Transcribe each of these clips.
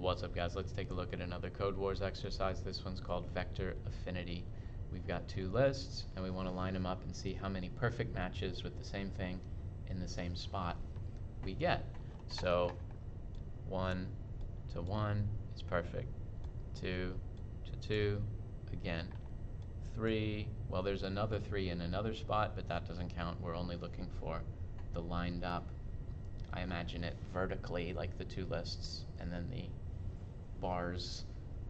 What's up, guys? Let's take a look at another CodeWars exercise. This one's called Vector Affinity. We've got two lists, and we want to line them up and see how many perfect matches with the same thing in the same spot we get. So 1 to 1 is perfect. 2 to 2, again. 3, well, there's another 3 in another spot, but that doesn't count. We're only looking for the lined up. I imagine it vertically, like the two lists, and then the bars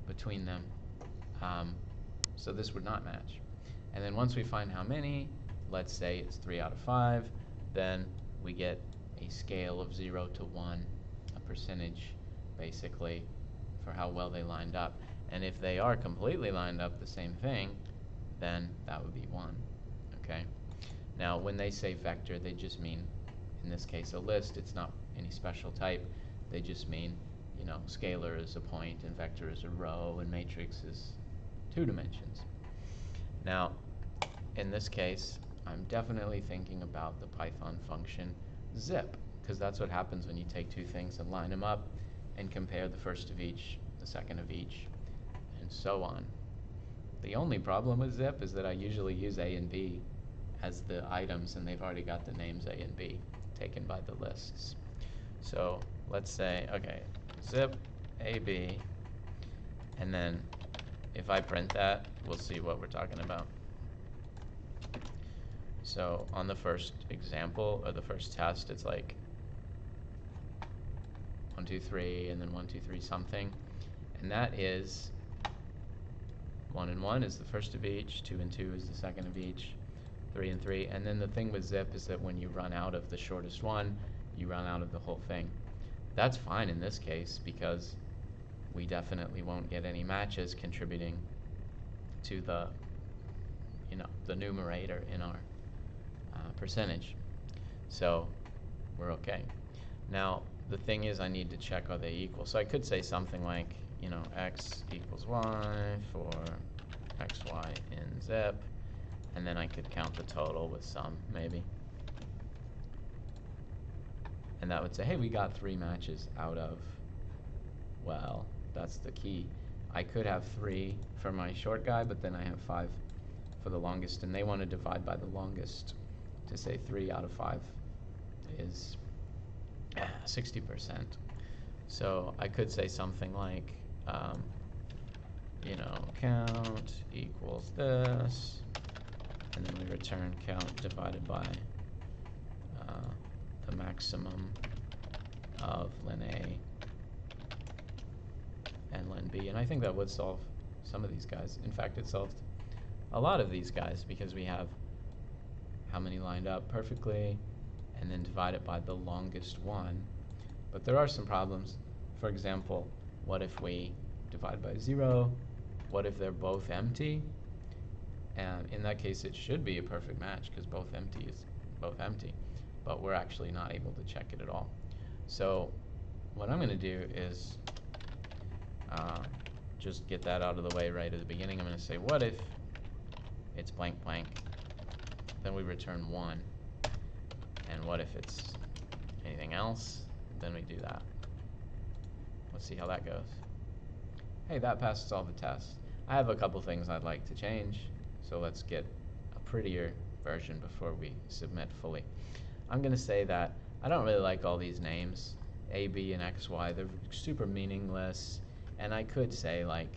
between them. So this would not match. And then once we find how many, let's say it's 3 out of 5, then we get a scale of 0 to 1, a percentage, basically, for how well they lined up. And if they are completely lined up the same thing, then that would be 1, okay? Now, when they say vector, they just mean, in this case, a list. It's not any special type. They just mean, you know, scalar is a point, and vector is a row, and matrix is 2 dimensions. Now, in this case, I'm definitely thinking about the Python function zip, because that's what happens when you take two things and line them up and compare the first of each, the second of each, and so on. The only problem with zip is that I usually use A and B as the items, and they've already got the names A and B taken by the lists. So let's say, okay, zip AB, and then if I print that, we'll see what we're talking about. So on the first example, or the first test, it's like 1, 2, 3, and then 1, 2, 3 something, and that is 1 and 1 is the first of each, 2 and 2 is the second of each, 3 and 3, and then the thing with zip is that when you run out of the shortest one, you run out of the whole thing. That's fine in this case because we definitely won't get any matches contributing to the, you know, the numerator in our percentage. So we're okay. Now the thing is, I need to check, are they equal? So I could say something like, you know, x equals y for xy in zip, and then I could count the total with some, maybe. And that would say, hey, we got 3 matches out of, well, that's the key. I could have 3 for my short guy, but then I have 5 for the longest, and they want to divide by the longest to say 3 out of 5 is 60%. So I could say something like, you know, count equals this, and then we return count divided by the maximum of len A and len B. And I think that would solve some of these guys. In fact, it solved a lot of these guys because we have how many lined up perfectly and then divide it by the longest one. But there are some problems. For example, what if we divide by 0? What if they're both empty? And in that case, it should be a perfect match because both empty is both empty. But we're actually not able to check it at all. So what I'm going to do is just get that out of the way right at the beginning. I'm going to say, what if it's blank blank? Then we return 1. And what if it's anything else? Then we do that. Let's see how that goes. Hey, that passes all the tests. I have a couple things I'd like to change, so let's get a prettier version before we submit fully. I'm going to say that I don't really like all these names, A, B, and X, Y. They're super meaningless, and I could say, like,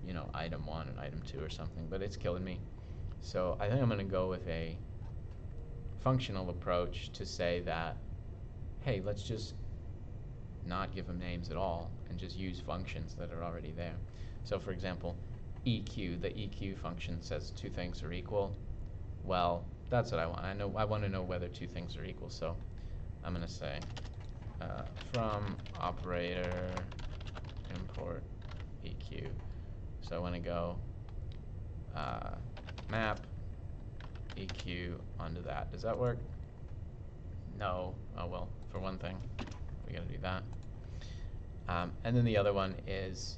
you know, item 1 and item 2 or something, but it's killing me. So I think I'm going to go with a functional approach to say that, hey, let's just not give them names at all and just use functions that are already there. So for example, EQ, the EQ function says 2 things are equal. Well, that's what I want. I want to know whether 2 things are equal, so I'm going to say from operator import EQ. So I want to go map EQ onto that. Does that work? No. Oh well, for one thing, we got to do that. And then the other one is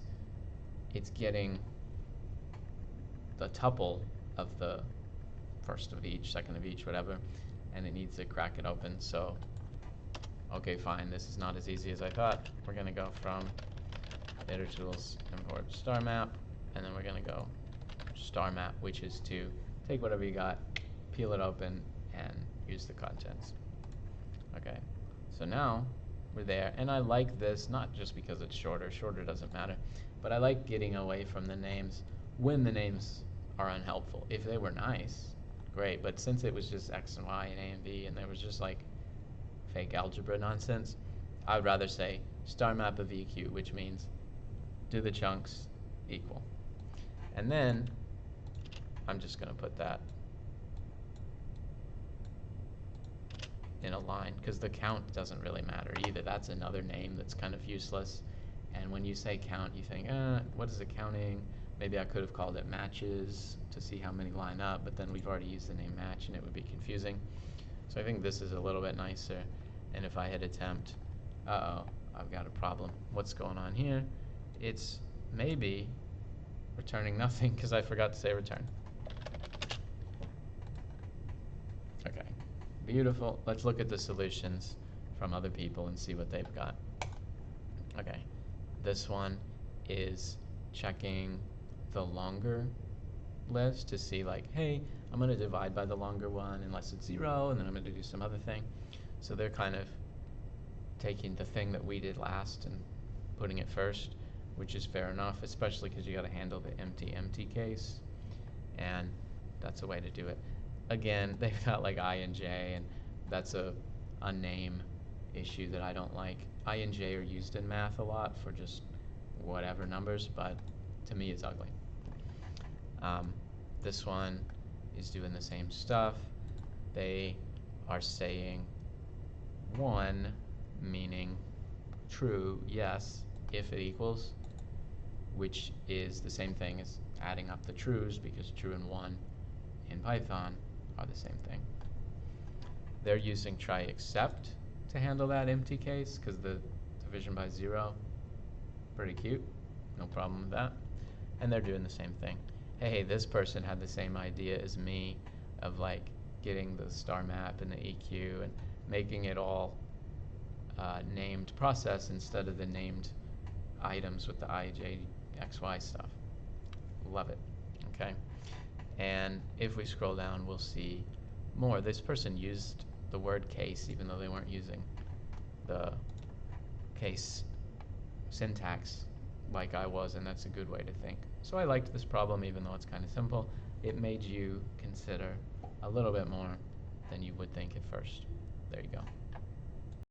it's getting the tuple of the first of each, second of each, whatever, and it needs to crack it open. So, okay, fine, this is not as easy as I thought. We're going to go from itertools, import star map, and then we're going to go star map, which is to take whatever you got, peel it open, and use the contents. Okay, so now we're there, and I like this not just because it's shorter doesn't matter, but I like getting away from the names when the names are unhelpful. If they were nice, great, but since it was just X and Y and A and B, and there was just like fake algebra nonsense, I would rather say star map of EQ, which means do the chunks equal. And then I'm just going to put that in a line, because the count doesn't really matter either. That's another name that's kind of useless. And when you say count, you think, what is it counting? Maybe I could have called it matches to see how many line up, but then we've already used the name match and it would be confusing. So I think this is a little bit nicer. And if I hit attempt, I've got a problem. What's going on here? It's maybe returning nothing because I forgot to say return. Okay, beautiful. Let's look at the solutions from other people and see what they've got. Okay, this one is checking the longer list to see like, hey, I'm going to divide by the longer one unless it's 0, and then I'm going to do some other thing. So they're kind of taking the thing that we did last and putting it first, which is fair enough, especially because you got to handle the empty case, and that's a way to do it. Again, they've got like I and J, and that's a name issue that I don't like. I and J are used in math a lot for just whatever numbers, but to me it's ugly. This one is doing the same stuff. They are saying 1, meaning true, yes, if it equals, which is the same thing as adding up the trues, because true and 1 in Python are the same thing. They're using try except to handle that empty case, because the division by 0, pretty cute, no problem with that. And they're doing the same thing. Hey, this person had the same idea as me of like getting the star map and the EQ and making it all named process instead of the named items with the I, J, X, Y stuff. Love it. Okay. And if we scroll down, we'll see more. This person used the word case even though they weren't using the case syntax like I was, and that's a good way to think. So I liked this problem even though it's kind of simple. It made you consider a little bit more than you would think at first. There you go.